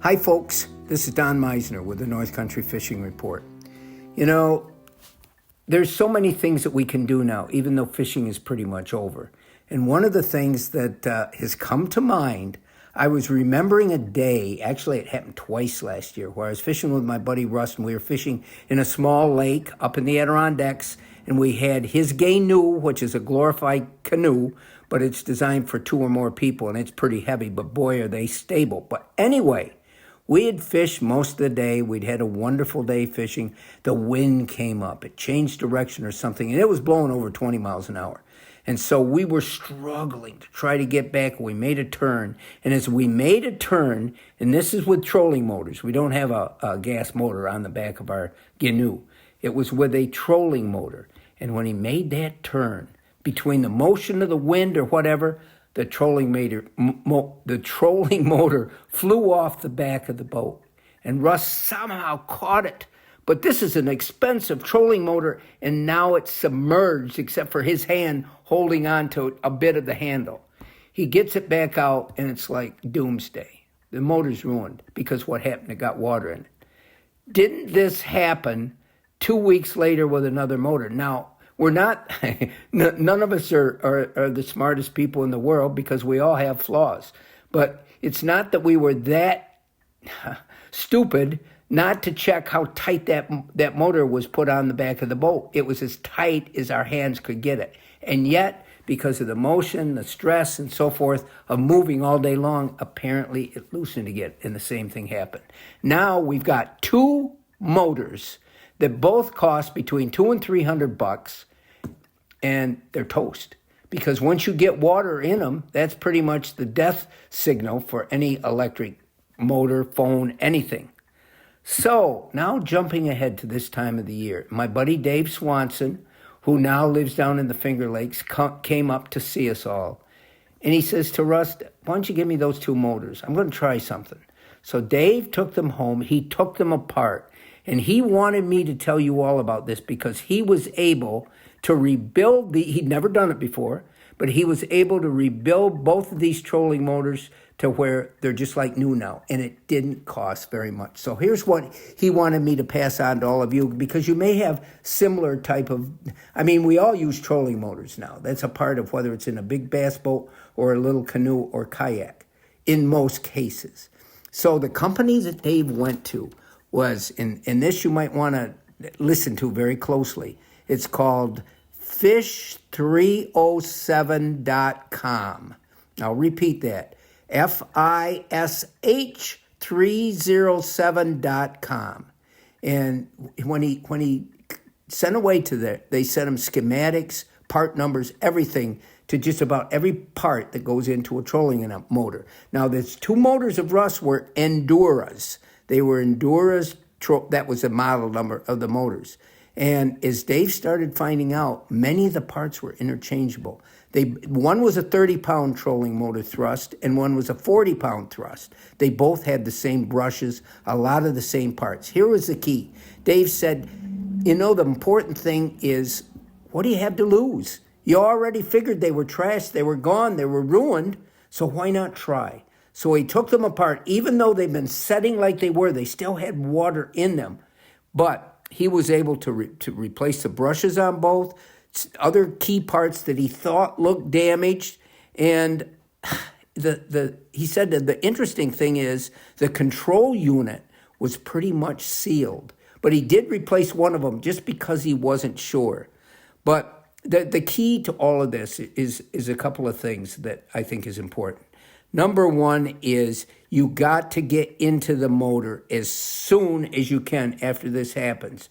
Hi folks, this is Don Meissner with the North Country Fishing Report. You know, there's so many things that we can do now, even though fishing is pretty much over. And one of the things that has come to mind, I was remembering a day, actually it happened twice last year, where I was fishing with my buddy Russ, and we were fishing in a small lake up in the Adirondacks, and we had his canoe, which is a glorified canoe, but it's designed for 2 or more people, and it's pretty heavy, but boy, are they stable. But anyway, we had fished most of the day. We'd had a wonderful day fishing. The wind came up. It changed direction or something, and it was blowing over 20 miles an hour. And so we were struggling to try to get back. We made a turn, and as we made a turn, and this is with trolling motors. We don't have a gas motor on the back of our canoe. It was with a trolling motor. And when he made that turn, between the motion of the wind or whatever, the trolling motor flew off the back of the boat, and Russ somehow caught it. But this is an expensive trolling motor, and now it's submerged except for his hand holding on to a bit of the handle. He gets it back out, and it's like doomsday. The motor's ruined because what happened? It got water in it. Didn't this happen 2 weeks later with another motor? Now, we're not, none of us are the smartest people in the world because we all have flaws. But it's not that we were that stupid not to check how tight that motor was put on the back of the boat. It was as tight as our hands could get it. And yet, because of the motion, the stress, and so forth of moving all day long, apparently it loosened again, and the same thing happened. Now we've got 2 motors that both cost between $200 and $300, and they're toast. Because once you get water in them, that's pretty much the death signal for any electric motor, phone, anything. So now jumping ahead to this time of the year, my buddy Dave Swanson, who now lives down in the Finger Lakes, came up to see us all. And he says to Russ, why don't you give me those 2 motors? I'm going to try something. So Dave took them home. He took them apart. And he wanted me to tell you all about this because he was able to rebuild he'd never done it before, but he was able to rebuild both of these trolling motors to where they're just like new now, and it didn't cost very much. So here's what he wanted me to pass on to all of you, because you may have similar type of, we all use trolling motors now. That's a part of whether it's in a big bass boat or a little canoe or kayak, in most cases. So the company that Dave went to was, and this you might want to listen to very closely, it's called fish307.com. I'll repeat that. FISH307.com. And when he sent away to that, they sent him schematics, part numbers, everything to just about every part that goes into a trolling motor. Now, there's 2 motors of Russ were Enduras. They were Enduras, that was the model number of the motors. And as Dave started finding out, many of the parts were interchangeable. One was a 30-pound trolling motor thrust, and one was a 40-pound thrust. They both had the same brushes, a lot of the same parts. Here was the key. Dave said, the important thing is, what do you have to lose? You already figured they were trashed, they were gone, they were ruined, so why not try? So he took them apart. Even though they've been setting like they were, they still had water in them. But he was able to replace the brushes on both, other key parts that he thought looked damaged. And he said that the interesting thing is the control unit was pretty much sealed. But he did replace one of them just because he wasn't sure. But the key to all of this is a couple of things that I think is important. Number one is you got to get into the motor as soon as you can after this happens.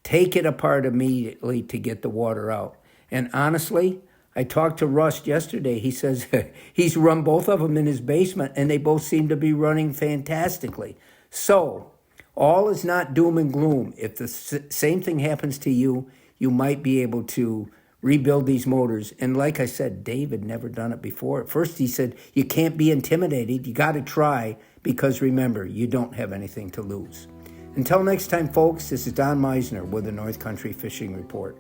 Take it apart immediately to get the water out. And honestly, I talked to Russ yesterday. He says he's run both of them in his basement, and they both seem to be running fantastically. So all is not doom and gloom. If the same thing happens to you, you might be able to rebuild these motors. And like I said, Dave had never done it before. At first he said, you can't be intimidated. You got to try, because remember, you don't have anything to lose. Until next time, folks, this is Don Meissner with the North Country Fishing Report.